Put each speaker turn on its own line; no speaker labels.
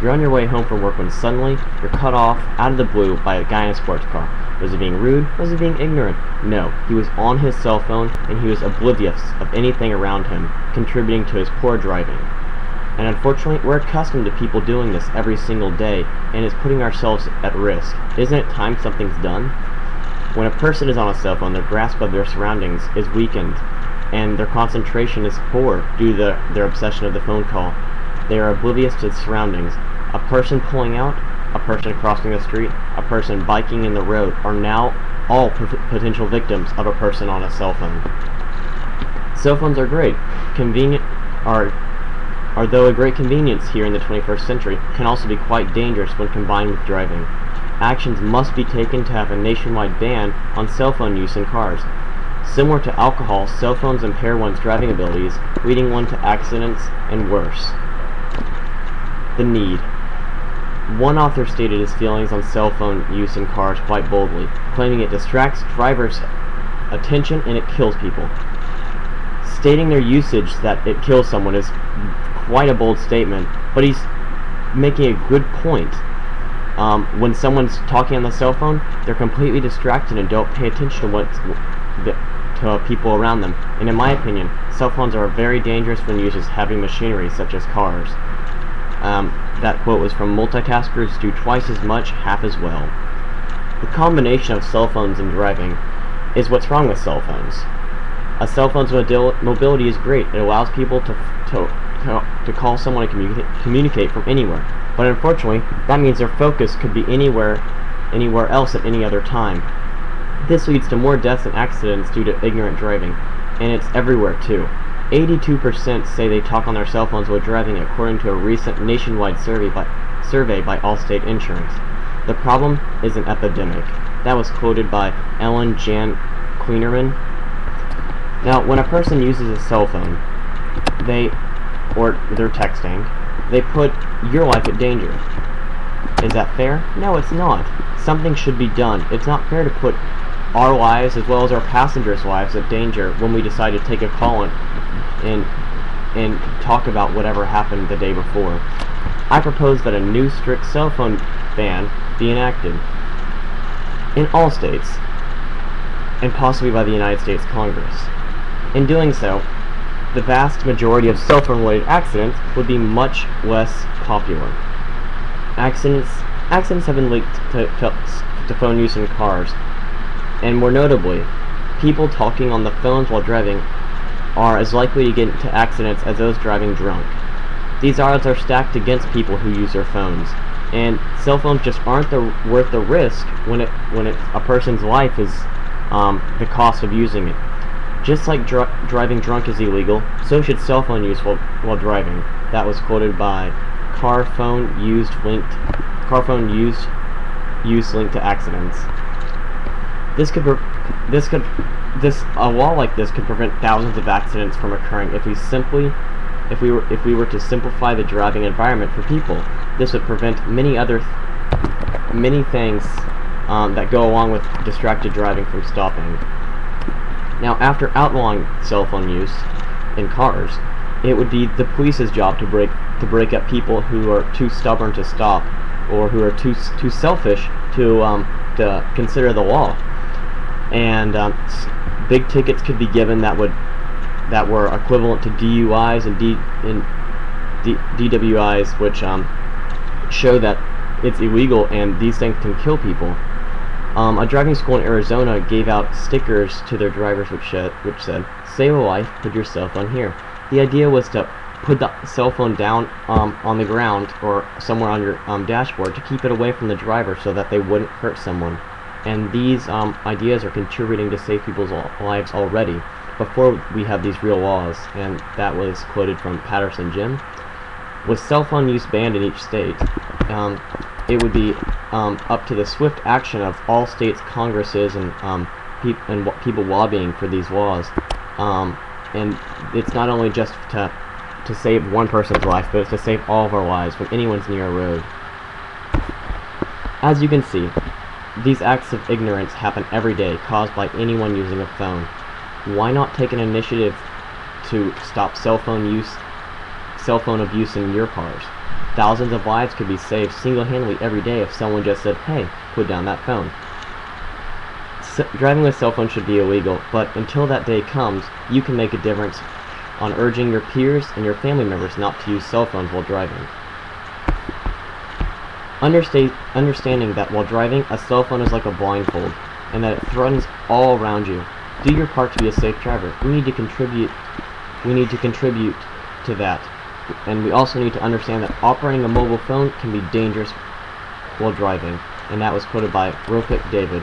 You're on your way home from work when suddenly you're cut off out of the blue by a guy in a sports car. Was he being rude? Was he being ignorant? No, he was on his cell phone and he was oblivious of anything around him, contributing to his poor driving. And unfortunately, we're accustomed to people doing this every single day, and it's putting ourselves at risk. Isn't it time something's done? When a person is on a cell phone, their grasp of their surroundings is weakened, and their concentration is poor due to their obsession of the phone call. They are oblivious to the surroundings. A person pulling out, a person crossing the street, a person biking in the road are now all potential victims of a person on a cell phone. Cell phones are great. Though a great convenience here in the 21st century, can also be quite dangerous when combined with driving. Actions must be taken to have a nationwide ban on cell phone use in cars. Similar to alcohol, cell phones impair one's driving abilities, leading one to accidents and worse. The need. One author stated his feelings on cell phone use in cars quite boldly, claiming it distracts drivers' attention and it kills people. Stating their usage that it kills someone is quite a bold statement, but he's making a good point. When someone's talking on the cell phone, they're completely distracted and don't pay attention to people around them. And in my opinion, cell phones are very dangerous when used as heavy machinery such as cars. That quote was from multitaskers do twice as much, half as well. The combination of cell phones and driving is what's wrong with cell phones. A cell phone's mobility is great. It allows people to call someone and communicate from anywhere. But unfortunately, that means their focus could be anywhere else at any other time. This leads to more deaths and accidents due to ignorant driving, and it's everywhere too. 82% say they talk on their cell phones while driving, according to a recent nationwide survey by Allstate Insurance. The problem is an epidemic. That was quoted by Ellen Jan Kleinerman. Now, when a person uses a cell phone, they're texting, they put your life at danger. Is that fair? No, it's not. Something should be done. It's not fair to put our lives as well as our passengers' lives at danger when we decide to take a call and talk about whatever happened the day before. I propose that a new strict cell phone ban be enacted in all states, and possibly by the United States Congress. In doing so, the vast majority of cell phone related accidents would be much less popular. Accidents have been linked to phone use in cars, and more notably, people talking on the phones while driving are as likely to get into accidents as those driving drunk. These odds are stacked against people who use their phones, and cell phones just aren't worth the risk when a person's life is the cost of using it. Just like driving drunk is illegal, so should cell phone use while driving. That was quoted by car phone use linked to accidents. A law like this could prevent thousands of accidents from occurring if we were to simplify the driving environment for people. This would prevent many things that go along with distracted driving from stopping. Now, after outlawing cell phone use in cars, it would be the police's job to break up people who are too stubborn to stop, or who are too selfish to consider the law. And big tickets could be given that were equivalent to DUIs and DWIs, which show that it's illegal and these things can kill people. A driving school in Arizona gave out stickers to their drivers which said, "Save a life, put your cell phone here." The idea was to put the cell phone down on the ground or somewhere on your dashboard to keep it away from the driver so that they wouldn't hurt someone. And these ideas are contributing to save people's lives already before we have these real laws. And that was quoted from Patterson Jim. With cell phone use banned in each state, it would be up to the swift action of all states' congresses and people lobbying for these laws. And it's not only just to save one person's life, but it's to save all of our lives when anyone's near a road. As you can see, these acts of ignorance happen every day, caused by anyone using a phone. Why not take an initiative to stop cell phone abuse in your cars? Thousands of lives could be saved single-handedly every day if someone just said, "Hey, put down that phone." Driving with cell phone should be illegal, but until that day comes, you can make a difference on urging your peers and your family members not to use cell phones while driving. Understanding that while driving, a cell phone is like a blindfold, and that it threatens all around you. Do your part to be a safe driver. We need to contribute to that. And we also need to understand that operating a mobile phone can be dangerous while driving. And that was quoted by Ropik David.